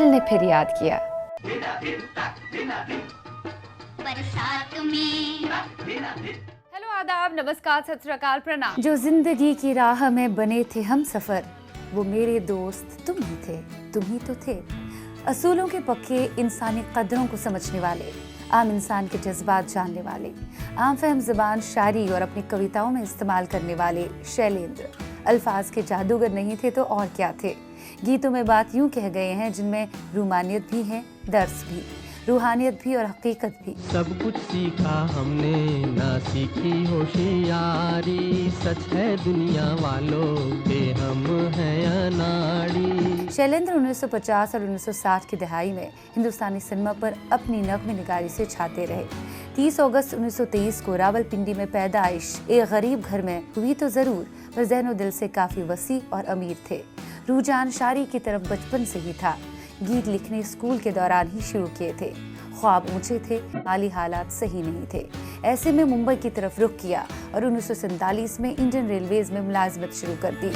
दिल ने फिर याद किया। बरसात में। हेलो, आदाब, नमस्कार, सत श्री अकाल, प्रणाम। जो जिंदगी की राह में बने थे हम सफर, वो मेरे दोस्त तुम ही थे, तुम ही तो थे। असूलों के पक्के, इंसानी कदरों को समझने वाले, आम इंसान के जज्बात जानने वाले, आम फहम ज़बान, शायरी और अपनी कविताओं में इस्तेमाल करने वाले शैलेंद्र अल्फाज के जादूगर नहीं थे तो और क्या थे। गीतों में बात यूं कह गए हैं जिनमें रूमानियत भी है, दर्स भी, रूहानियत भी और हकीकत भी। सब कुछ सीखा हमने, ना सीखी होशियारी, सच है दुनिया वालों के हम हैं अनाड़ी। शैलेंद्र 1950 और 1960 की दहाई में हिंदुस्तानी सिनेमा पर अपनी नगमे निगारी से छाते रहे। 30 अगस्त 1923 को रावलपिंडी में पैदाइश एक गरीब घर में हुई तो जरूर, पर ज़हनो दिल से काफी वसी और अमीर थे। रुझान शायरी की तरफ बचपन से ही था। गीत लिखने स्कूल के दौरान ही शुरू किए थे। ख्वाब ऊंचे थे, माली हालात सही नहीं थे। ऐसे में मुंबई की तरफ रुख किया और 1947 में इंडियन रेलवेज में मुलाजमत शुरू कर दी।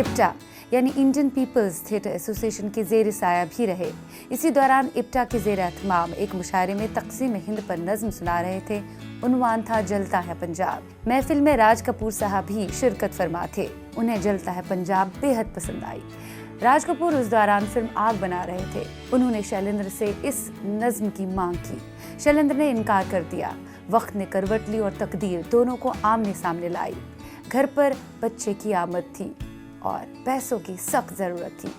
इप्टा यानी इंडियन पीपल्स थिएटर एसोसिएशन के ज़ेर साया भी रहे। इसी दौरान इप्टा के ज़ेर एहतमाम एक मुशायरे में तक़सीम हिंद पर नज़्म सुना रहे थे। उन्वान था जलता है पंजाब। महफिल में राज कपूर साहब भी शिरकत फरमा थे। उन्हें जलता है पंजाब बेहद पसंद आई। राज कपूर उस दौरान फिल्म आग बना रहे थे। उन्होंने शैलेंद्र से इस नज़्म की मांग की। शैलेंद्र ने इनकार कर दिया। वक्त ने करवट ली और तकदीर दोनों को आमने सामने लाई। घर पर बच्चे की आमद थी और पैसों की सख्त जरूरत थी।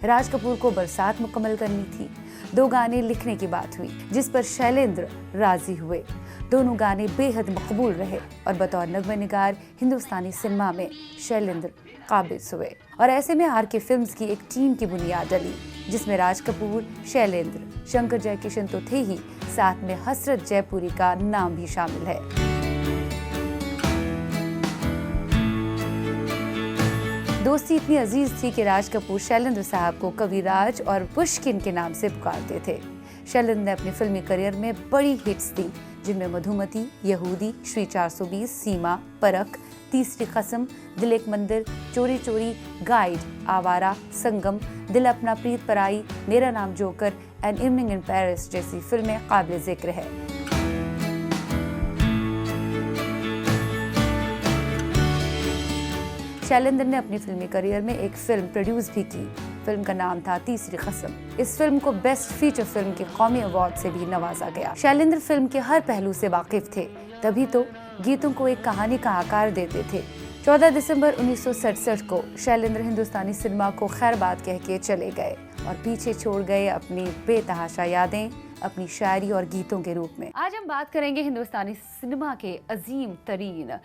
राज कपूर को बरसात मुकम्मल करनी थी। 2 गाने लिखने की बात हुई जिस पर शैलेंद्र राजी हुए। दोनों गाने बेहद मकबूल रहे और बतौर नगमे निगार हिंदुस्तानी सिनेमा में शैलेंद्र काबिज हुए। और ऐसे में आर.के. फिल्म्स की एक टीम की बुनियाद डली जिसमें राज कपूर, शैलेंद्र, शंकर जयकिशन तो थे ही, साथ में हसरत जयपुरी का नाम भी शामिल है। दोस्ती इतनी अजीज थी कि राज कपूर शैलेंद्र साहब को कविराज और पुष्किन के नाम से पुकारते थे। शैलेंद्र ने अपनी फिल्मी करियर में बड़ी हिट्स दी जिनमें मधुमती, यहूदी, श्री 420, सीमा, परख, तीसरी कसम, दिल एक मंदिर, चोरी चोरी, गाइड, आवारा, संगम, दिल अपना प्रीत पराई, मेरा नाम joker and evening in Paris जैसी फिल्में काबिल जिक्र है। शैलेंद्र ने अपनी फिल्मी करियर में एक फिल्म प्रोड्यूस भी की। फिल्म का नाम था तीसरी कसम। इस फिल्म को बेस्ट फीचर फिल्म के कौमी अवार्ड से भी नवाजा गया। शैलेंद्र फिल्म के हर पहलू से वाकिफ थे, तभी तो गीतों को एक कहानी का आकार देते थे। 14 दिसंबर 1967 को शैलेंद्र हिंदुस्तानी सिनेमा को खैरबाद कह के चले गए और पीछे छोड़ गए अपनी बेतहाशा यादें अपनी शायरी और गीतों के रूप में। आज हम बात करेंगे हिंदुस्तानी सिनेमा के अजीम तरीन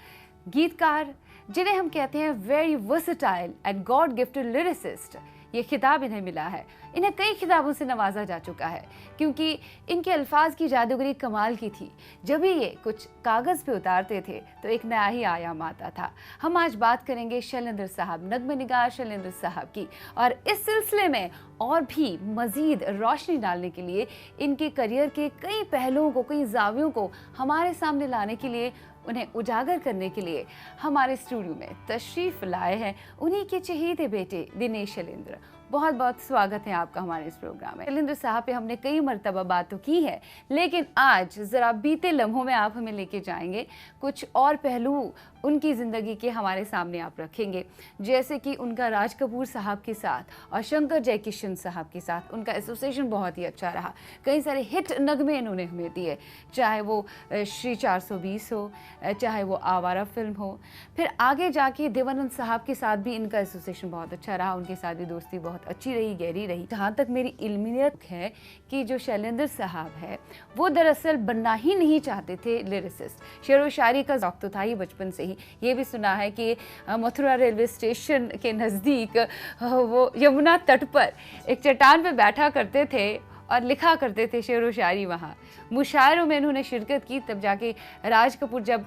गीतकार जिन्हें हम कहते हैं very versatile and God gifted lyricist. ये खिताब इन्हें मिला है। इन्हें कई खिताबों से नवाजा जा चुका है क्योंकि इनके अल्फाज की जादूगरी कमाल की थी। जब भी ये कुछ कागज़ पे उतारते थे तो एक नया ही आयाम आता था। हम आज बात करेंगे शैलेंद्र साहब, नगमे निगार शैलेंद्र साहब की, और इस सिलसिले में और भी मज़ीद रोशनी डालने के लिए इनके करियर के कई पहलुओं को, कई जावियों को हमारे सामने लाने के लिए, उन्हें उजागर करने के लिए हमारे स्टूडियो में तशरीफ लाए हैं उन्हीं के चहेते बेटे दिनेश शैलेंद्र। बहुत बहुत स्वागत है आपका हमारे इस प्रोग्राम में। शैलेंद्र साहब पे हमने कई मरतबा बात तो की है, लेकिन आज ज़रा बीते लम्हों में आप हमें लेके जाएंगे, कुछ और पहलू उनकी ज़िंदगी के हमारे सामने आप रखेंगे, जैसे कि उनका राज कपूर साहब के साथ और शंकर जयकिशन साहब के साथ उनका एसोसिएशन बहुत ही अच्छा रहा। कई सारे हिट नगमे इन्होंने हमें दिए, चाहे वो श्री 420 हो, चाहे वो आवारा फिल्म हो। फिर आगे जाके देवानंद साहब के साथ भी इनका एसोसिएशन बहुत अच्छा रहा, उनके साथ भी दोस्ती बहुत अच्छी रही, गहरी रही। जहाँ तक मेरी इल्मियत है कि जो शैलेंद्र साहब है वो दरअसल बनना ही नहीं चाहते थे लिरिसिस्ट। शेर व शायरी का शौक तो था ही बचपन से ही। ये भी सुना है कि मथुरा रेलवे स्टेशन के नज़दीक वो यमुना तट पर एक चट्टान पे बैठा करते थे और लिखा करते थे शेर व शायरी। वहाँ मुशायरों में इन्होंने शिरकत की। तब जाके राज कपूर जब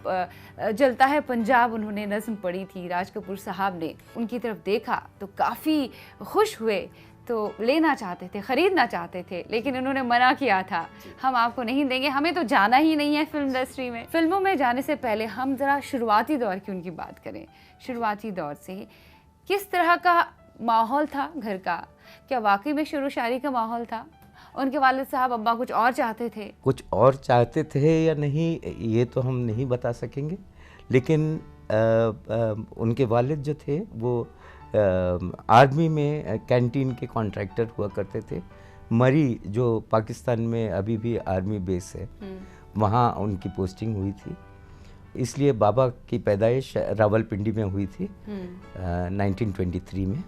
जलता है पंजाब उन्होंने नज़्म पढ़ी थी, राज कपूर साहब ने उनकी तरफ देखा तो काफ़ी खुश हुए, तो लेना चाहते थे, ख़रीदना चाहते थे, लेकिन उन्होंने मना किया था, हम आपको नहीं देंगे, हमें तो जाना ही नहीं है फिल्म इंडस्ट्री में। फिल्मों में जाने से पहले हम ज़रा शुरुआती दौर की उनकी बात करें। शुरुआती दौर से किस तरह का माहौल था घर का? क्या वाकई में शुरू शादी का माहौल था? उनके वालिद साहब अब्बा कुछ और चाहते थे? कुछ और चाहते थे या नहीं ये तो हम नहीं बता सकेंगे, लेकिन उनके वालिद जो थे वो आर्मी में कैंटीन के कॉन्ट्रैक्टर हुआ करते थे। मरी जो पाकिस्तान में अभी भी आर्मी बेस है, वहाँ उनकी पोस्टिंग हुई थी। इसलिए बाबा की पैदाइश रावलपिंडी में हुई थी 1923 में।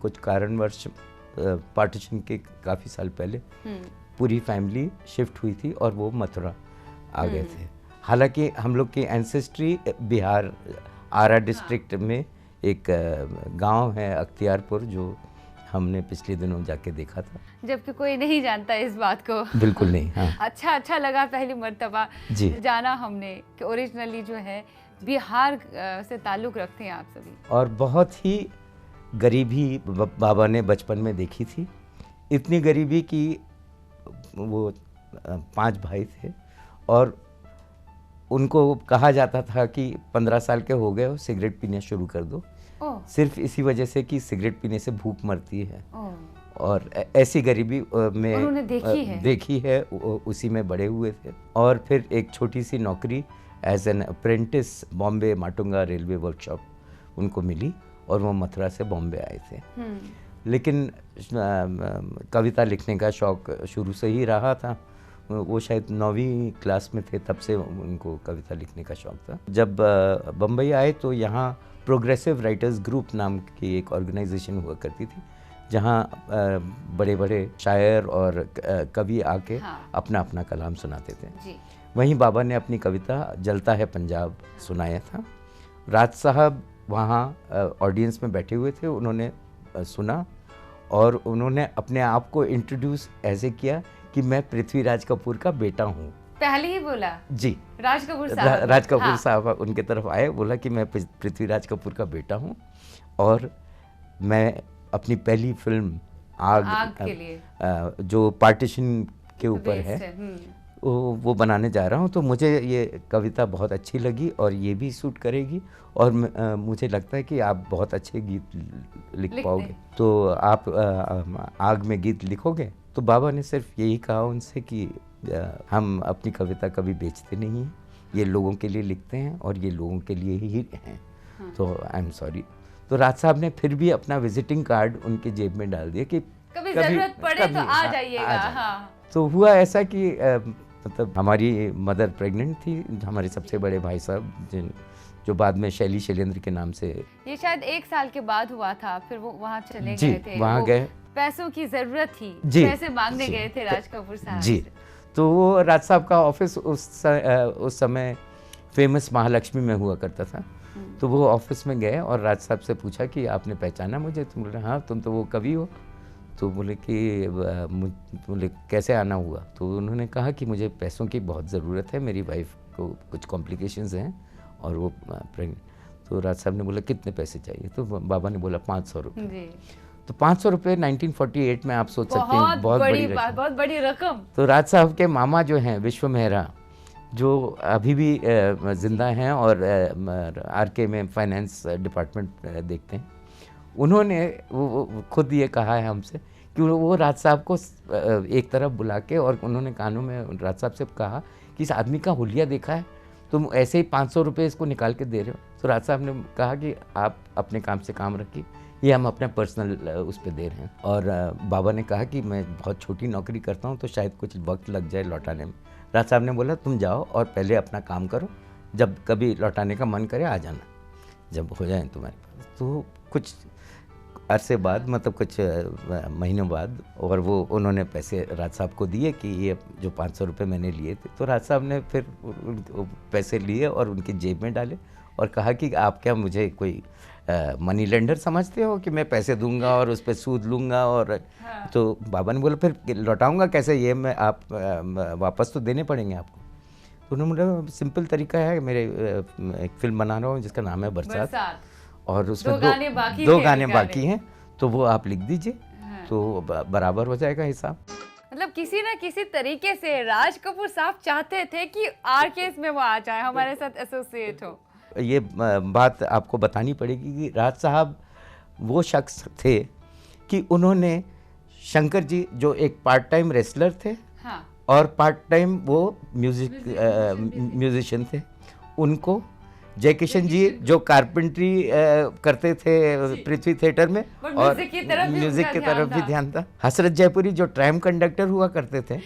कुछ कारणवश पार्टीशन के काफ़ी साल पहले पूरी फैमिली शिफ्ट हुई थी और वो मथुरा आ गए थे। हालांकि हम लोग की एंसेस्ट्री बिहार आरा डिस्ट्रिक्ट में एक गांव है अख्तियारपुर, जो हमने पिछले दिनों जाके देखा था। जबकि कोई नहीं जानता इस बात को। बिल्कुल नहीं। हाँ। अच्छा लगा पहली मर्तबा जी जाना हमने कि ओरिजिनली जो है बिहार से ताल्लुक़ रखते हैं आप सभी। और बहुत ही गरीबी बाबा ने बचपन में देखी थी। इतनी गरीबी कि वो 5 भाई थे और उनको कहा जाता था कि 15 साल के हो गए हो सिगरेट पीना शुरू कर दो, सिर्फ इसी वजह से कि सिगरेट पीने से भूख मरती है। और ऐसी गरीबी में उन्होंने देखी है, उसी में बड़े हुए थे। और फिर एक छोटी सी नौकरी as an apprentice Bombay Matunga railway workshop उनको मिली और वो मथुरा से बॉम्बे आए थे। लेकिन कविता लिखने का शौक शुरू से ही रहा था। वो शायद 9वीं क्लास में थे तब से उनको कविता लिखने का शौक था। जब बम्बई आए तो यहाँ प्रोग्रेसिव राइटर्स ग्रुप नाम की एक ऑर्गेनाइजेशन हुआ करती थी, जहाँ बड़े बड़े शायर और कवि आके अपना अपना कलाम सुनाते थे। वहीं बाबा ने अपनी कविता जलता है पंजाब सुनाया था। राज साहब वहाँ ऑडियंस में बैठे हुए थे, उन्होंने सुना और उन्होंने अपने आप को इंट्रोड्यूस ऐसे किया कि मैं पृथ्वीराज कपूर का बेटा हूँ। पहले ही बोला? जी। राज कपूर साहब उनके तरफ आए, बोला कि मैं पृथ्वीराज कपूर का बेटा हूँ और मैं अपनी पहली फिल्म आग के लिए जो पार्टीशन के ऊपर है वो बनाने जा रहा हूँ। तो मुझे ये कविता बहुत अच्छी लगी और ये भी सूट करेगी और मुझे लगता है कि आप बहुत अच्छे गीत लिख पाओगे, तो आप आग में गीत लिखोगे। तो बाबा ने सिर्फ यही कहा उनसे कि हम अपनी कविता कभी बेचते नहीं हैं, ये लोगों के लिए लिखते हैं और ये लोगों के लिए ही हैं। तो आई एम सॉरी। तो राज साहब ने फिर भी अपना विजिटिंग कार्ड उनके जेब में डाल दिया कि कभी जरूरत पड़े तो आ जाइएगा। तो हुआ ऐसा कि मतलब हमारी मदर प्रेग्नेंट थी, हमारे सबसे बड़े भाई साहब जो बाद में शैली शैलेंद्र के नाम से, ये शायद 1 साल के बाद हुआ था। फिर वो वहाँ चले गए थे, वहाँ गए, पैसों की जरूरत थी, पैसे मांगने गए थे राज कपूर साहब जी। तो वो राज साहब का ऑफिस उस समय फेमस महालक्ष्मी में हुआ करता था। तो वो ऑफिस में गए और राज साहब से पूछा कि आपने पहचाना मुझे? तुम बोले हाँ तुम तो वो कवि हो। तो बोले कि बोले कैसे आना हुआ? तो उन्होंने कहा कि मुझे पैसों की बहुत ज़रूरत है, मेरी वाइफ को कुछ कॉम्प्लिकेशंस हैं और वो प्रेग्नेंट। तो राज साहब ने बोला कितने पैसे चाहिए? तो बाबा ने बोला 500 रुपये। तो 500 रुपये 1948 में आप सोच सकते हैं बहुत बड़ी रकम। तो राज साहब के मामा जो हैं विश्व मेहरा, जो अभी भी जिंदा हैं और आरके में फाइनेंस डिपार्टमेंट देखते हैं, उन्होंने वो खुद ये कहा है हमसे कि वो राज साहब को एक तरफ बुला के और उन्होंने कानों में राज साहब से कहा कि इस आदमी का हुलिया देखा है, तुम ऐसे ही 500 रुपये इसको निकाल के दे रहे हो। तो राज साहब ने कहा कि आप अपने काम से काम रखिए, ये हम अपने पर्सनल उस पर दे रहे हैं। और बाबा ने कहा कि मैं बहुत छोटी नौकरी करता हूँ तो शायद कुछ वक्त लग जाए लौटाने में। राज साहब ने बोला तुम जाओ और पहले अपना काम करो, जब कभी लौटाने का मन करे आ जाना, जब हो जाए तुम्हारे पास। तो कुछ अरसे बाद, मतलब कुछ महीनों बाद, और वो उन्होंने पैसे राज साहब को दिए कि ये जो 500 रुपये मैंने लिए थे। तो राज साहब ने फिर पैसे लिए और उनकी जेब में डाले और कहा कि आप क्या मुझे कोई मनी लेंडर समझते हो कि मैं पैसे दूंगा और उस पर सूद लूँगा? और तो बाबा ने बोला फिर लौटाऊंगा कैसे? ये मैं आप वापस तो देने पड़ेंगे आपको। तो उन्होंने बोला सिंपल तरीका है, मेरे एक फिल्म बना रहा हूँ जिसका नाम है बरसात, और उसमें दो गाने बाकी हैं, तो वो आप लिख दीजिए। तो बराबर हो जाएगा हिसाब। मतलब किसी ना किसी तरीके से राज कपूर साहब चाहते थे कि आरकेएस में वो आ जाए, हमारे साथ एसोसिएट हो। ये बात आपको बतानी पड़ेगी कि राज साहब वो शख्स थे कि उन्होंने शंकर जी जो एक पार्ट टाइम रेसलर थे हाँ। और पार्ट टाइम वो म्यूजिशियन थे, उनको जयकिशन जी जो कारपेंट्री करते थे पृथ्वी थिएटर में और म्यूजिक की तरफ भी ध्यान था। हसरत जयपुरी जो ट्रैम कंडक्टर हुआ करते थे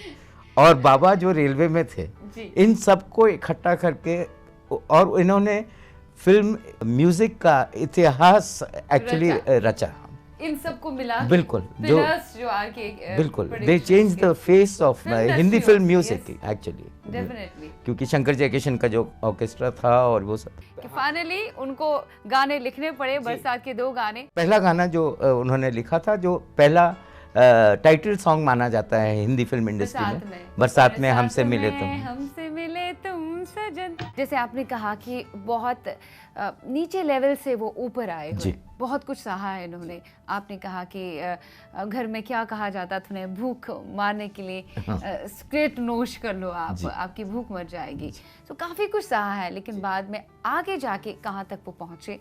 और बाबा जो रेलवे में थे, इन सबको इकट्ठा करके और इन्होंने फिल्म म्यूजिक का इतिहास एक्चुअली रचा। इन सबको मिला बिल्कुल जो आके बिल्कुल दे change the face of Hindi film music actually, definitely, क्योंकि शंकर जयकिशन का जो ऑर्केस्ट्रा था और वो सब। फाइनली उनको गाने लिखने पड़े, बरसात के 2 गाने। पहला गाना जो उन्होंने लिखा था, जो पहला टाइटल सॉन्ग माना जाता है हिंदी फिल्म इंडस्ट्री में, बरसात में हमसे मिले तुम सजन। जैसे आपने कहा कि बहुत नीचे लेवल से वो ऊपर आए हुए, बहुत कुछ सहा है इन्होंने। आपने कहा कि घर में क्या कहा जाता था उन्हें, भूख मारने के लिए स्क्रेट नोश कर लो आप, आपकी भूख मर जाएगी। तो काफ़ी कुछ सहा है, लेकिन बाद में आगे जाके कहाँ तक वो पहुँचे,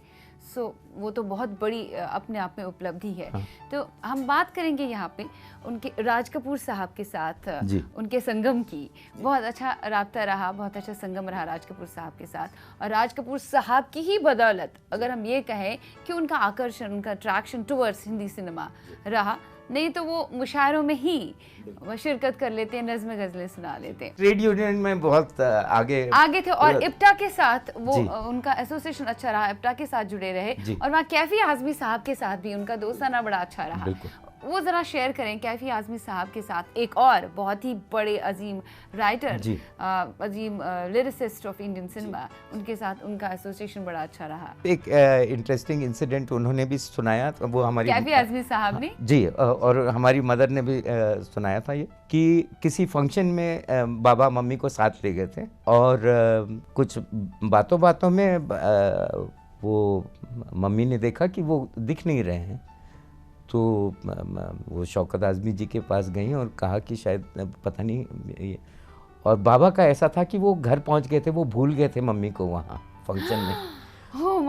वो तो बहुत बड़ी अपने आप में उपलब्धि है। तो हम बात करेंगे यहाँ पे उनके राज कपूर साहब के साथ उनके संगम की। बहुत अच्छा राब्ता रहा, बहुत अच्छा संगम रहा राज कपूर साहब के साथ, और राज कपूर साहब की ही बदौलत अगर हम ये कहें कि उनका आकर्षण, उनका अट्रैक्शन टुवर्ड्स हिंदी सिनेमा रहा, नहीं तो वो मुशायरों में ही शिरकत कर लेते हैं, नज़्में गज़लें सुना लेते हैं। ट्रेड यूनियन में बहुत आगे थे, और इप्टा के साथ वो उनका एसोसिएशन अच्छा रहा, इप्टा के साथ जुड़े रहे, और वहाँ कैफी आज़मी साहब के साथ भी उनका दोस्ताना बड़ा अच्छा रहा। वो ज़रा शेयर करें कैफी आज़मी साहब के साथ, एक और बहुत ही बड़े अजीम राइटर, अजीम लिरिसिस्ट ऑफ इंडियन सिनेमा, उनके साथ उनका एसोसिएशन बड़ा अच्छा रहा। एक इंटरेस्टिंग इंसिडेंट उन्होंने भी सुनाया, तो वो हमारी कैफी आज़मी साहब ने जी, और हमारी मदर ने भी सुनाया था ये, कि किसी फंक्शन में बाबा मम्मी को साथ ले गए थे, और कुछ बातों बातों में वो मम्मी ने देखा कि वो दिख नहीं रहे हैं, तो वो शौकत आज़मी जी के पास गई और कहा कि शायद पता नहीं ये, और बाबा का ऐसा था कि वो घर पहुंच गए थे, वो भूल गए थे मम्मी को वहाँ फंक्शन में।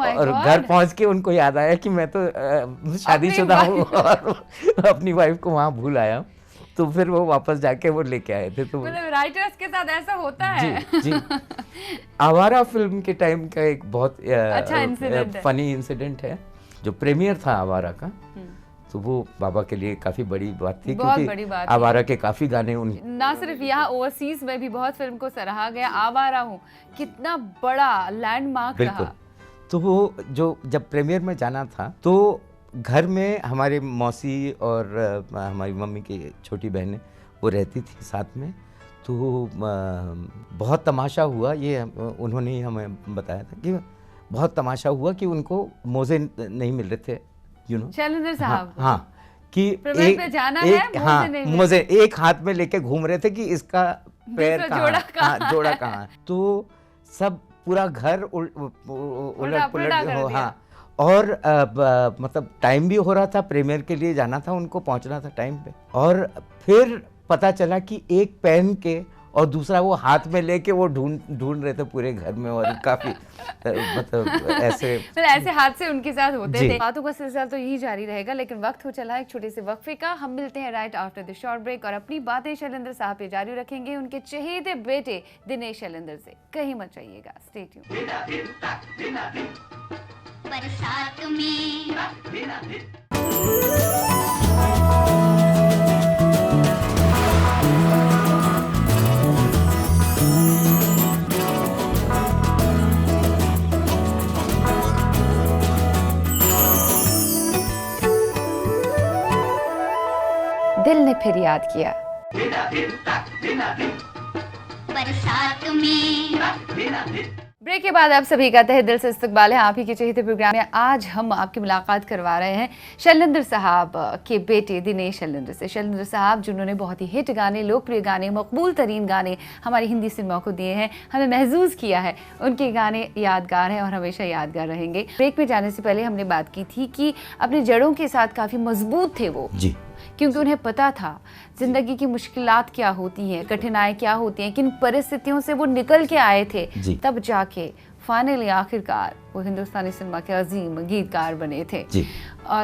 और घर पहुंच के उनको याद आया कि मैं तो शादीशुदा हूँ और अपनी वाइफ को वहाँ भूल आया, तो फिर वो वापस जाके वो लेके आए थे। तो मतलब राइटर्स के साथ ऐसा होता है। जी। आवारा फिल्म के टाइम का एक बहुत अच्छा फनी इंसिडेंट है, जो प्रीमियर था आवारा का, तो वो बाबा के लिए काफी बड़ी बात थी, क्योंकि आवारा के काफी गाने ना सिर्फ यहाँ ओवरसीज में भी बहुत फिल्म को सराहा गया। आवारा हूँ कितना बड़ा लैंडमार्क रहा। तो वो जो जब प्रीमियर में जाना था, तो घर में हमारे मौसी और हमारी मम्मी की छोटी बहनें वो रहती थी साथ में, तो बहुत तमाशा हुआ। ये उन्होंने ही हमें बताया था कि बहुत तमाशा हुआ कि उनको मोजे नहीं मिल रहे थे, शैलेंद्र साहब। हाँ, कि मोजे एक हाथ में लेके घूम रहे थे कि इसका पैर कहाँ, जोड़ा कहाँ। तो सब पूरा घर उलट पुलट हो। हाँ, और मतलब टाइम भी हो रहा था, प्रीमियर के लिए जाना था, उनको पहुंचना था टाइम पे, और फिर पता चला कि एक पहन के और दूसरा वो हाथ में लेके वो ढूंढ रहे थे पूरे घर में, और काफी मतलब ऐसे हादसे उनके साथ होते थे। बातों का सिलसिला तो यही जारी रहेगा, लेकिन वक्त हो चला है एक छोटे से वक्फे का। हम मिलते हैं right after the short break, और अपनी बातें शैलेंद्र साहब पे जारी रखेंगे, उनके चहेते बेटे दिनेश शैलेंद्र से। कहीं मत जाइएगा, स्टे ट्यून्ड। बरसात में दिल ने फिर याद किया। बरसात में ब्रेक के बाद आप सभी का तहे दिल से इस्तकबाल है आप ही के चहेते प्रोग्राम में। आज हम आपकी मुलाकात करवा रहे हैं शैलेंद्र साहब के बेटे दिनेश शैलेंद्र से। शैलेंद्र साहब जिन्होंने बहुत ही हिट गाने, लोकप्रिय गाने, मकबूल तरीन गाने हमारी हिंदी सिनेमा को दिए हैं, हमें महसूस किया है। उनके गाने यादगार हैं और हमेशा यादगार रहेंगे। ब्रेक में जाने से पहले हमने बात की थी कि अपनी जड़ों के साथ काफ़ी मजबूत थे वो जी। क्योंकि उन्हें पता था जिंदगी की मुश्किलात क्या होती हैं, कठिनाई क्या होती हैं, किन परिस्थितियों से वो निकल के आए थे, जी। तब जाके फाइनली आखिरकार वो हिंदुस्तानी सिनेमा के अजीम गीतकार बने थे। जी।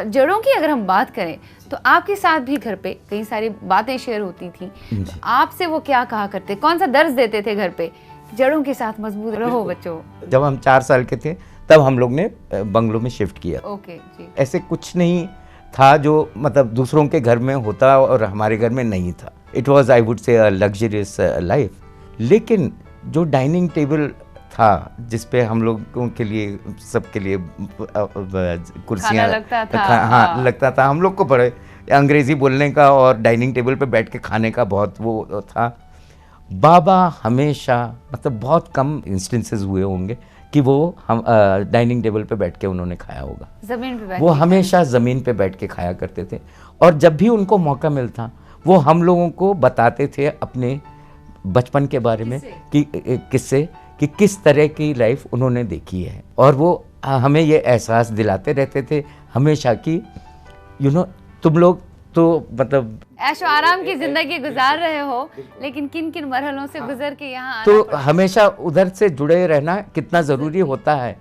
जड़ों की अगर हम बात करें तो आपके साथ भी घर पे कई सारी बातें शेयर होती थी, तो आपसे वो क्या कहा करते, कौन सा दर्ज देते थे घर पे? जड़ों के साथ मजबूत रहो बच्चों। जब हम 4 साल के थे तब हम लोग ने बंगलों में शिफ्ट किया। ओके जी। ऐसे कुछ नहीं था जो मतलब दूसरों के घर में होता और हमारे घर में नहीं था। It was I would say luxurious life. लेकिन जो डाइनिंग टेबल था जिस पे हम लोगों के लिए, सबके लिए कुर्सियाँ लगता था। हाँ लगता था। हम लोग को बड़े अंग्रेजी बोलने का और डाइनिंग टेबल पे बैठ के खाने का बहुत वो था। बाबा हमेशा, मतलब बहुत कम इंस्टेंसेस हुए होंगे कि वो हम डाइनिंग टेबल पे बैठ के उन्होंने खाया होगा। जमीन पे बैठ वो के हमेशा ज़मीन पे बैठ के खाया करते थे। और जब भी उनको मौका मिलता वो हम लोगों को बताते थे अपने बचपन के बारे में कि किससे कि किस तरह की लाइफ उन्होंने देखी है। और वो हमें ये एहसास दिलाते रहते थे हमेशा कि यू नो तुम लोग तो मतलब ऐशो आराम की जिंदगी गुजार रहे हो, लेकिन किन किन मरहलों से गुजर के यहाँ आना तो पड़ा। हमेशा उधर से जुड़े रहना कितना ज़रूरी होता है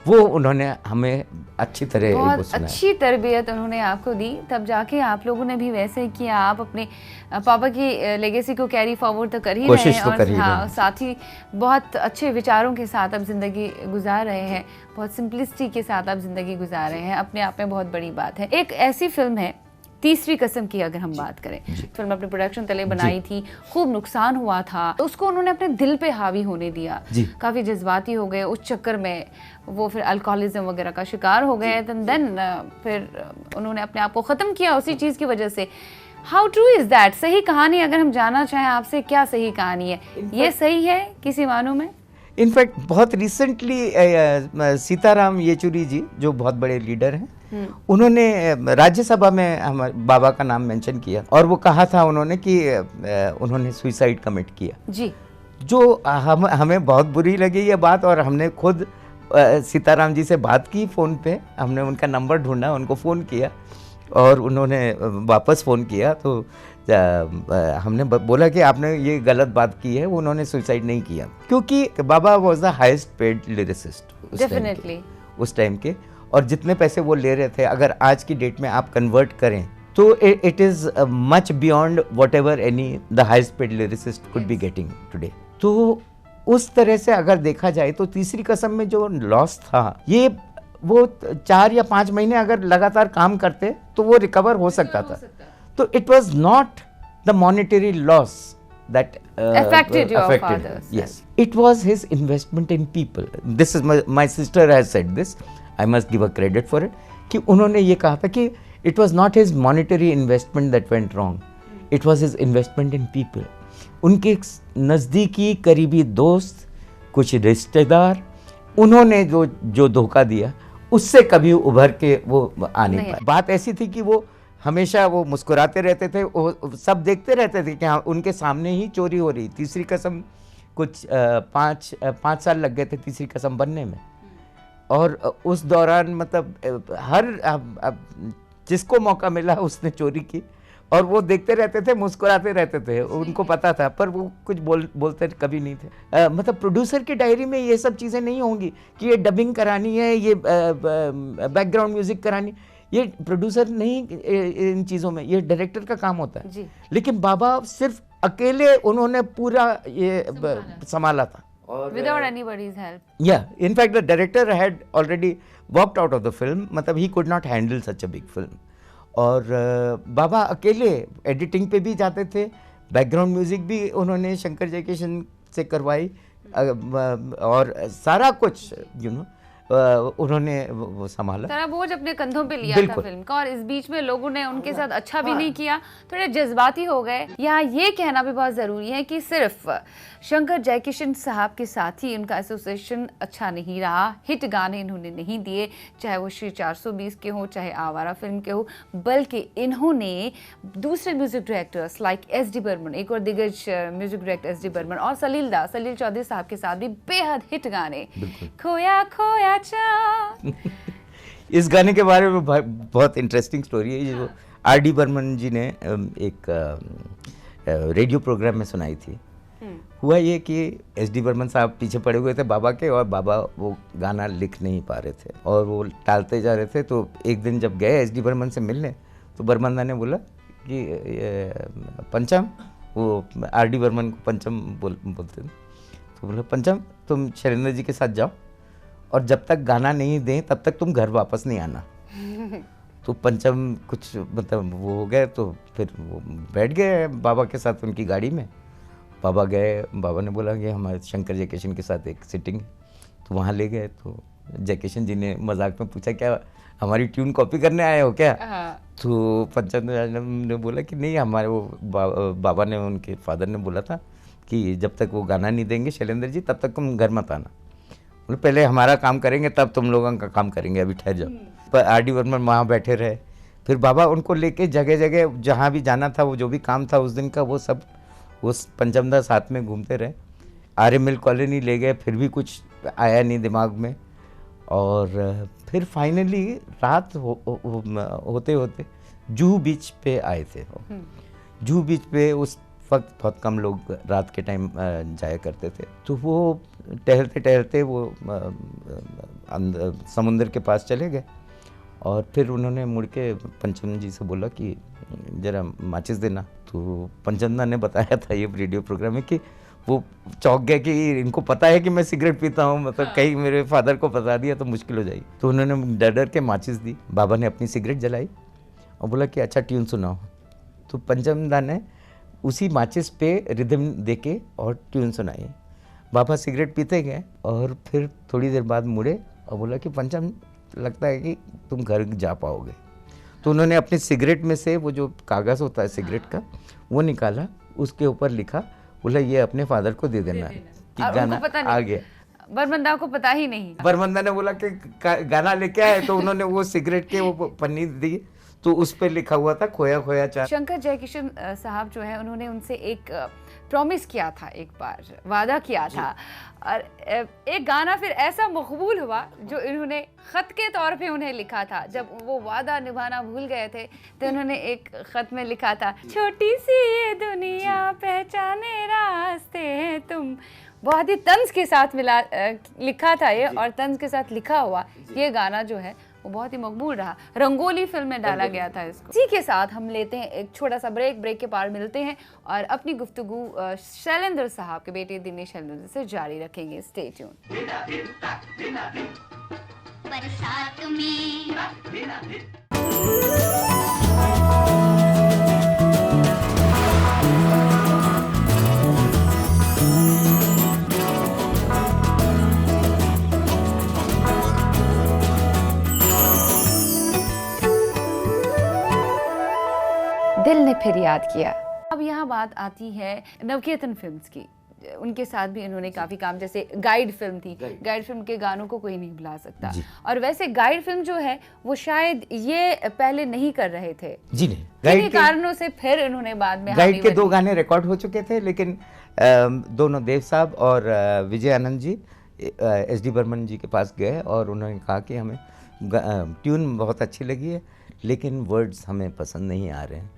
वो उन्होंने हमें अच्छी तरह वो बहुत सुनाया। अच्छी तरबियत उन्होंने आपको दी, तब जाके आप लोगों ने भी वैसे ही किया। आप अपने पापा की लेगेसी को कैरी फॉरवर्ड तो कर ही रहे कोशिश हैं तो और कर ही रहे हाँ, हैं। साथ ही बहुत अच्छे विचारों के साथ आप जिंदगी गुजार रहे हैं, बहुत सिंपलिसिटी के साथ आप जिंदगी गुजार रहे हैं, अपने आप में बहुत बड़ी बात है। एक ऐसी फिल्म है तीसरी कसम की अगर हम बात करें, फिल्म अपने प्रोडक्शन तले बनाई थी, खूब नुकसान हुआ था, तो उसको उन्होंने अपने दिल पे हावी होने दिया, काफी जज्बाती हो गए, उस चक्कर में वो फिर अल्कोहलिज्म वगैरह का शिकार हो गए। देन फिर उन्होंने अपने आप को ख़त्म किया उसी चीज़ की वजह से। How true is that? सही कहानी अगर हम जानना चाहें आपसे, क्या सही कहानी है? ये सही है किसी मानों में? इनफैक्ट बहुत रिसेंटली सीताराम येचुरी जी जो बहुत बड़े लीडर हैं उन्होंने राज्यसभा में हमारे बाबा का नाम मेंशन किया और वो कहा था उन्होंने कि उन्होंने सुसाइड कमिट किया जी। जो हमें बहुत बुरी लगी ये बात और हमने खुद सीताराम जी से बात की फ़ोन पे। हमने उनका नंबर ढूंढा, उनको फ़ोन किया और उन्होंने वापस फ़ोन किया तो हमने बोला कि आपने ये गलत बात की है। उन्होंने सुसाइड नहीं किया क्योंकि बाबा was the highest paid lyricist definitely उस टाइम के। और जितने पैसे वो ले रहे थे अगर आज की डेट में आप कन्वर्ट करें तो it is much beyond what ever any the highest paid lyricist could be getting today. तो उस तरह से अगर देखा जाए तो तीसरी कसम में जो लॉस था ये वो 4 या 5 महीने अगर लगातार काम करते तो वो रिकवर हो सकता था। तो it was not the monetary loss that affected your father. Yes, it was his investment in people. This is my sister has said this. I must give a credit for it. कि उन्होंने ये कहा था कि it was not his monetary investment that went wrong. It was his investment in people. उनके नज़दीकी करीबी दोस्त, कुछ रिश्तेदार, उन्होंने जो धोखा दिया उससे कभी उभर के वो आ नहीं पाए। बात ऐसी थी कि वो हमेशा वो मुस्कुराते रहते थे, वो सब देखते रहते थे कि हाँ उनके सामने ही चोरी हो रही। तीसरी कसम कुछ 5 साल लग गए थे तीसरी कसम बनने में और उस दौरान मतलब हर जिसको मौका मिला उसने चोरी की और वो देखते रहते थे, मुस्कुराते रहते थे। उनको पता था पर वो कुछ बोलते कभी नहीं थे। मतलब प्रोड्यूसर की डायरी में ये सब चीज़ें नहीं होंगी कि ये डबिंग करानी है, ये बैकग्राउंड म्यूजिक करानी, ये प्रोड्यूसर नहीं इन चीज़ों में, ये डायरेक्टर का काम होता है जी। लेकिन बाबा सिर्फ अकेले उन्होंने पूरा ये संभाला था without anybody's help. Yeah, in fact the director had already walked out of the film. मतलब he could not handle such a big film. और बाबा अकेले एडिटिंग पे भी जाते थे, बैकग्राउंड म्यूजिक भी उन्होंने शंकर जयकिशन से करवाई और सारा कुछ उन्होंने वो संभाला, सारा बोझ अपने कंधों पे लिया था फिल्म का। और इस बीच में लोगों ने उनके साथ अच्छा भी नहीं किया, थोड़े जज्बाती हो गए। यहाँ ये कहना भी बहुत ज़रूरी है कि सिर्फ शंकर जयकिशन साहब के साथ ही उनका एसोसिएशन अच्छा नहीं रहा। हिट गाने इन्होंने नहीं दिए, चाहे वो श्री 420 के हो, चाहे आवारा फिल्म के हो, बल्कि इन्होंने दूसरे music directors like S D. Burman, एक और दिग्गज म्यूजिक डायरेक्टर एस.डी. बर्मन और सलील चौधरी साहब के साथ भी बेहद हिट गाने, खोया खोया चा। इस गाने के बारे में बहुत इंटरेस्टिंग स्टोरी है। जो R.D. बर्मन जी ने एक रेडियो प्रोग्राम में सुनाई थी। हुआ ये कि S.D. बर्मन साहब पीछे पड़े हुए थे बाबा के, और बाबा वो गाना लिख नहीं पा रहे थे और वो टालते जा रहे थे। तो एक दिन जब गए S.D. बर्मन से मिलने, तो बर्मन दा ने बोला कि पंचम, वो R.D. बर्मन को पंचम बोलते थे, तो बोला पंचम तुम शैलेंद्र जी के साथ जाओ और जब तक गाना नहीं दें तब तक तुम घर वापस नहीं आना। तो पंचम कुछ मतलब वो हो गए, तो फिर वो बैठ गए बाबा के साथ उनकी गाड़ी में। बाबा गए, बाबा ने बोला कि हमारे शंकर जयकिशन के साथ एक सिटिंग है, तो वहाँ ले गए। तो जयकिशन जी ने मजाक में पूछा क्या हमारी ट्यून कॉपी करने आए हो क्या? तो पंचम ने बोला कि नहीं, हमारे वो बाबा ने, उनके फादर ने बोला था कि जब तक वो गाना नहीं देंगे शैलेंद्र जी तब तक तुम घर मत आना, बोले पहले हमारा काम करेंगे तब तुम लोगों का काम करेंगे, अभी ठहर जाओ। पर R.D. बर्मन वहाँ बैठे रहे। फिर बाबा उनको लेके जगह जगह जहाँ भी जाना था, वो जो भी काम था उस दिन का, वो सब वो पंचमदा साथ में घूमते रहे। आर्य मिल कॉलोनी ले गए, फिर भी कुछ आया नहीं दिमाग में। और फिर फाइनली रात होते होते जुहू बीच पे आए थे। जुहू बीच पे उस वक्त बहुत कम लोग रात के टाइम जाया करते थे। तो वो टहलते टहलते वो समुंदर के पास चले गए और फिर उन्होंने मुड़ के पंचम जी से बोला कि ज़रा माचिस देना। तो पंचमदा ने बताया था ये रेडियो प्रोग्राम में कि वो चौंक गया कि इनको पता है कि मैं सिगरेट पीता हूँ, मतलब कहीं मेरे फादर को बता दिया तो मुश्किल हो जाएगी। तो उन्होंने डर डर के माचिस दी। बाबा ने अपनी सिगरेट जलाई और बोला कि अच्छा ट्यून सुनाओ। तो पंचमदा ने उसी माचिस पे रिदम देके और ट्यून सुनाई। बाबा सिगरेट पीते गए और फिर थोड़ी देर बाद मुड़े और बोला कि पंचम लगता है कि तुम घर जा पाओगे। तो उन्होंने अपनी सिगरेट में से वो जो कागज़ होता है सिगरेट का, वो निकाला, उसके ऊपर लिखा, बोला ये अपने फादर को दे देना है कि गाना आ गया। बर्मन दा को पता ही नहीं। बर्मन दा ने बोला कि गाना लेके आए, तो उन्होंने वो सिगरेट के वो पन्नी दी, तो उस पर लिखा हुआ था खोया खोया चांद। शंकर जयकिशन साहब जो है, उन्होंने उनसे एक प्रॉमिस किया था, एक बार वादा किया था, और एक गाना फिर ऐसा मकबूल हुआ जो इन्होंने ख़त के तौर पे उन्हें लिखा था। जब वो वादा निभाना भूल गए थे तो उन्होंने एक ख़त में लिखा था, छोटी सी ये दुनिया पहचाने रास्ते हैं तुम। बहुत ही तंज के साथ लिखा था ये, और तंज के साथ लिखा हुआ ये गाना जो है वो बहुत ही मकबूल रहा। रंगोली फिल्म में डाला गया था इसको। इसी के साथ हम लेते हैं एक छोटा सा ब्रेक के पार मिलते हैं और अपनी गुफ्तगू शैलेंद्र साहब के बेटे दिनेश शैलेंद्र से जारी रखेंगे। Stay tune. बरसात में दिल ने फिर याद किया। अब यहाँ बात आती है नवकेतन फिल्म्स की। उनके साथ भी इन्होंने काफ़ी काम, जैसे गाइड फिल्म थी, गाइड फिल्म के गानों को कोई नहीं भुला सकता। और वैसे गाइड फिल्म जो है वो शायद ये पहले नहीं कर रहे थे जी, नहीं, किन्हीं कारणों से फिर इन्होंने बाद में गाइड के 2 गाने रिकॉर्ड हो चुके थे, लेकिन दोनों देव साहब और विजय आनंद जी S.D. बर्मन जी के पास गए और उन्होंने कहा कि हमें ट्यून बहुत अच्छी लगी है लेकिन वर्ड्स हमें पसंद नहीं आ रहे हैं।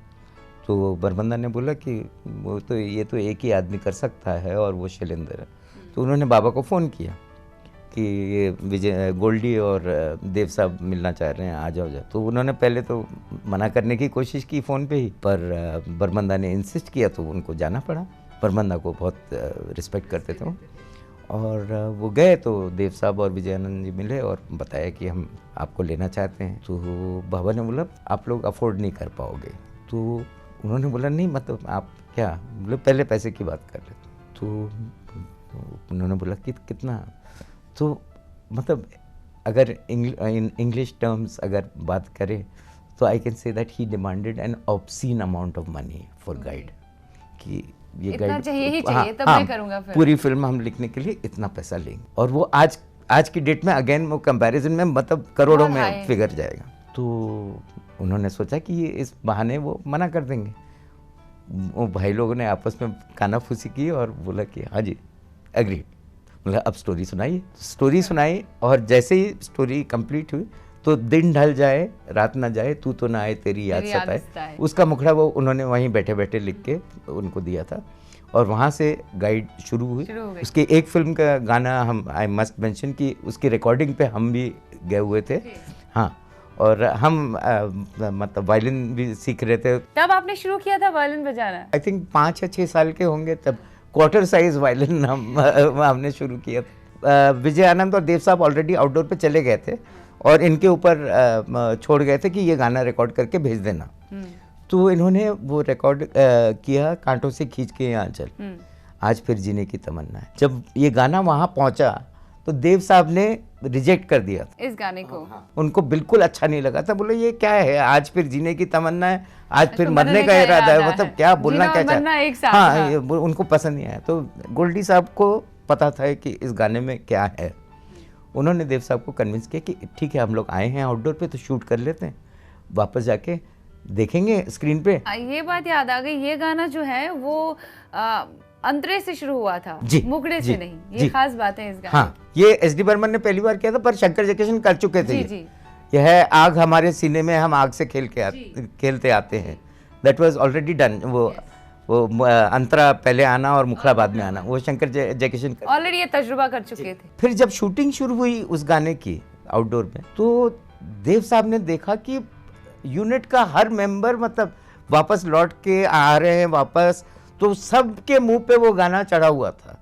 तो बर्मन दा ने बोला कि वो तो ये तो एक ही आदमी कर सकता है और वो शैलेंद्र है। तो उन्होंने बाबा को फ़ोन किया कि ये विजय गोल्डी और देव साहब मिलना चाह रहे हैं, आ जाओ जाओ। तो उन्होंने पहले तो मना करने की कोशिश की फ़ोन पे ही, पर बर्मन दा ने इंसिस्ट किया तो उनको जाना पड़ा। बर्मन दा को बहुत रिस्पेक्ट करते थे और वो गए। तो देव साहब और विजयानंद जी मिले और बताया कि हम आपको लेना चाहते हैं। तो बाबा ने बोला आप लोग अफोर्ड नहीं कर पाओगे। तो उन्होंने बोला नहीं, मतलब आप क्या, बोले पहले पैसे की बात कर रहे। तो उन्होंने बोला कि कितना, तो मतलब अगर इंग्लिश टर्म्स अगर बात करें तो I can say that he demanded an obscene amount of money for Guide, कि ये गाइड चाहिए ही चाहिए, तब मैं करूँगा फिर। पूरी फिल्म हम लिखने के लिए इतना पैसा लेंगे। और वो आज की डेट में अगेन वो कंपैरिजन में मतलब करोड़ों में फिगर जाएगा। तो उन्होंने सोचा कि ये इस बहाने वो मना कर देंगे। वो भाई लोगों ने आपस में कानाफूसी की और बोला कि हाँ जी एग्री, मतलब अब स्टोरी सुनाइए। स्टोरी सुनाई और जैसे ही स्टोरी कंप्लीट हुई तो दिन ढल जाए रात ना जाए, तू तो ना आए तेरी याद तेरी याद सताए, सताए। उसका मुखड़ा वो उन्होंने वहीं बैठे बैठे लिख के उनको दिया था। और वहाँ से गाइड शुरू हुई। शुरू हो गई। उसके एक फिल्म का गाना हम आई मस्ट मेंशन कि उसकी रिकॉर्डिंग पे हम भी गए हुए थे। हाँ, और हम मतलब वायलिन भी सीख रहे थे। तब आपने शुरू किया था वायलिन बजाना? आई थिंक 5 या 6 साल के होंगे तब। क्वार्टर साइज वायलिन हमने शुरू किया था। विजय आनंद और देव साहब ऑलरेडी आउटडोर पे चले गए थे और इनके ऊपर छोड़ गए थे कि ये गाना रिकॉर्ड करके भेज देना। तो इन्होंने वो रिकॉर्ड किया, कांटों से खींच के यहाँ चल, आज फिर जीने की तमन्ना है। जब ये गाना वहाँ पहुँचा तो देव साहब ने रिजेक्ट कर दिया था इस गाने को। उनको बिल्कुल अच्छा नहीं लगा था। बोले ये क्या है, आज फिर जीने की तमन्ना है, आज फिर तो मरने का इरादा है, मतलब क्या बोलना जीना क्या और मरना एक साथ हाँ, था। उनको पसंद नहीं आया। तो गोल्डी साहब को पता था कि इस गाने में क्या है। उन्होंने देव साहब को कन्विंस किया कि ठीक है, हम लोग आए हैं आउटडोर पे तो शूट कर लेते हैं, वापस जाके देखेंगे स्क्रीन पे। ये बात याद आ गई, ये गाना जो है वो अंतरे से शुरू हुआ था, जी, मुखड़े जी, से नहीं। ये जी। खास बात है इस गाने हाँ, ये एस.डी. बर्मन ने पहली बार किया था, पर शंकर जयकिशन कर चुके थे। जी, ये जी। यह है आग हमारे सीने में, हम आग से खेलते आते हैं, दैट वाज ऑलरेडी डन। वो अंतरा पहले आना और मुखड़ा बाद में आना, वो शंकर जयकिशन ऑलरेडी ये तजुर्बा कर चुके थे। फिर जब शूटिंग शुरू हुई उस गाने की आउटडोर में, तो देव साहब ने देखा कि यूनिट का हर मेंबर मतलब वापस लौट के आ रहे हैं वापस, तो सबके मुंह पे वो गाना चढ़ा हुआ था।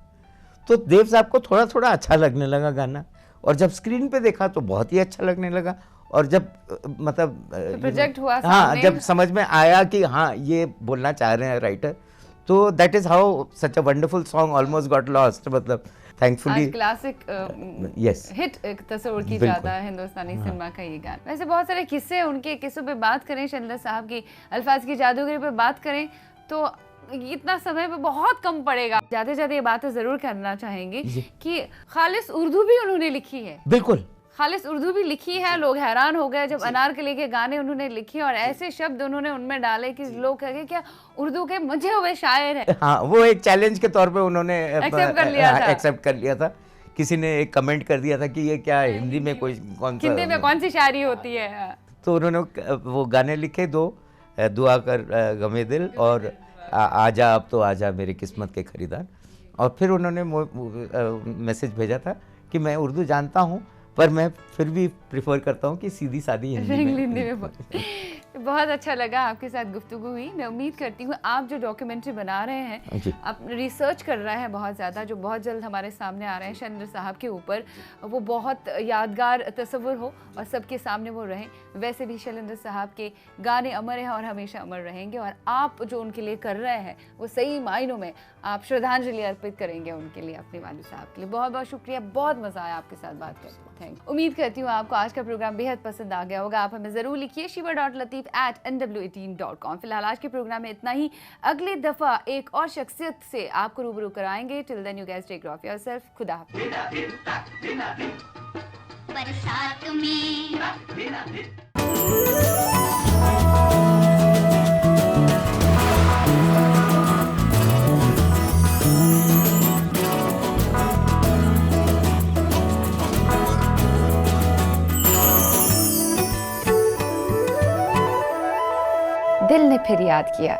तो देव साहब को थोड़ा थोड़ा अच्छा लगने लगा गाना, और जब स्क्रीन पे देखा तो बहुत ही अच्छा लगने लगा। और जब मतलब प्रोजेक्ट हुआ हाँ, सामने। जब समझ में आया कि हाँ ये बोलना चाह रहे हैं राइटर, तो that is how such a wonderful song almost got lost. मतलब थैंकफुली आज क्लासिक yes, हिट तस्वीर की बिल्कुल। जाता है हिंदुस्तानी सिनेमा का ये गाना। वैसे बहुत सारे किस्से, उनके किस्सों पे बात करें, शैलेंद्र साहब की अल्फाज की जादूगरी पे बात करें तो इतना समय पे बहुत कम पड़ेगा। जाते जाते ये बात तो जरूर करना चाहेंगे कि खालिस उर्दू भी उन्होंने लिखी है। बिल्कुल खालिस उर्दू भी लिखी है। लोग हैरान हो गए जब अनारकली के गाने उन्होंने लिखे और ऐसे शब्द उन्होंने उनमें डाले कि लोग कहे क्या उर्दू के मंझे हुए शायर हैं। हाँ, वो एक चैलेंज के तौर पे उन्होंने Accept कर लिया था। एक्सेप्ट कर लिया था। किसी ने एक कमेंट कर दिया था कि ये क्या है, हिंदी में कोई हिंदी में कौन सी शायरी होती है। तो उन्होंने वो गाने लिखे दो, दुआ कर गमे दिल और आजा अब तो आजा मेरी किस्मत के खरीदार। और फिर उन्होंने मैसेज भेजा था कि मैं उर्दू जानता हूँ पर मैं फिर भी प्रिफर करता हूँ कि सीधी सादी हिंदी में। बहुत अच्छा लगा आपके साथ गुफ्तगू हुई। मैं उम्मीद करती हूँ आप जो डॉक्यूमेंट्री बना रहे हैं, जी। आप रिसर्च कर रहे हैं बहुत ज़्यादा, जो बहुत जल्द हमारे सामने आ रहे हैं शैलेंद्र साहब के ऊपर, वो बहुत यादगार तस्वुर हो और सबके सामने वो रहें। वैसे भी शैलेंद्र साहब के गाने अमर हैं और हमेशा अमर रहेंगे, और आप जो उनके लिए कर रहे हैं वो सही मायनों में आप श्रद्धांजलि अर्पित करेंगे उनके लिए, अपने वालिद साहब के लिए। बहुत बहुत शुक्रिया, बहुत मज़ा आया आपके साथ बात करके। थैंक। उम्मीद करती हूँ आपको आज का प्रोग्राम बेहद पसंद आ गया होगा। आप हमें ज़रूर लिखिए shiva.lateef@nw18.com। फिलहाल आज के प्रोग्राम में इतना ही। अगली दफ़ा एक और शख्सियत से आपको रूबरू कराएंगे। Till then you guys take care of yourself. खुदा हाफ़िज़। बरसात में दिल ने फिर याद किया,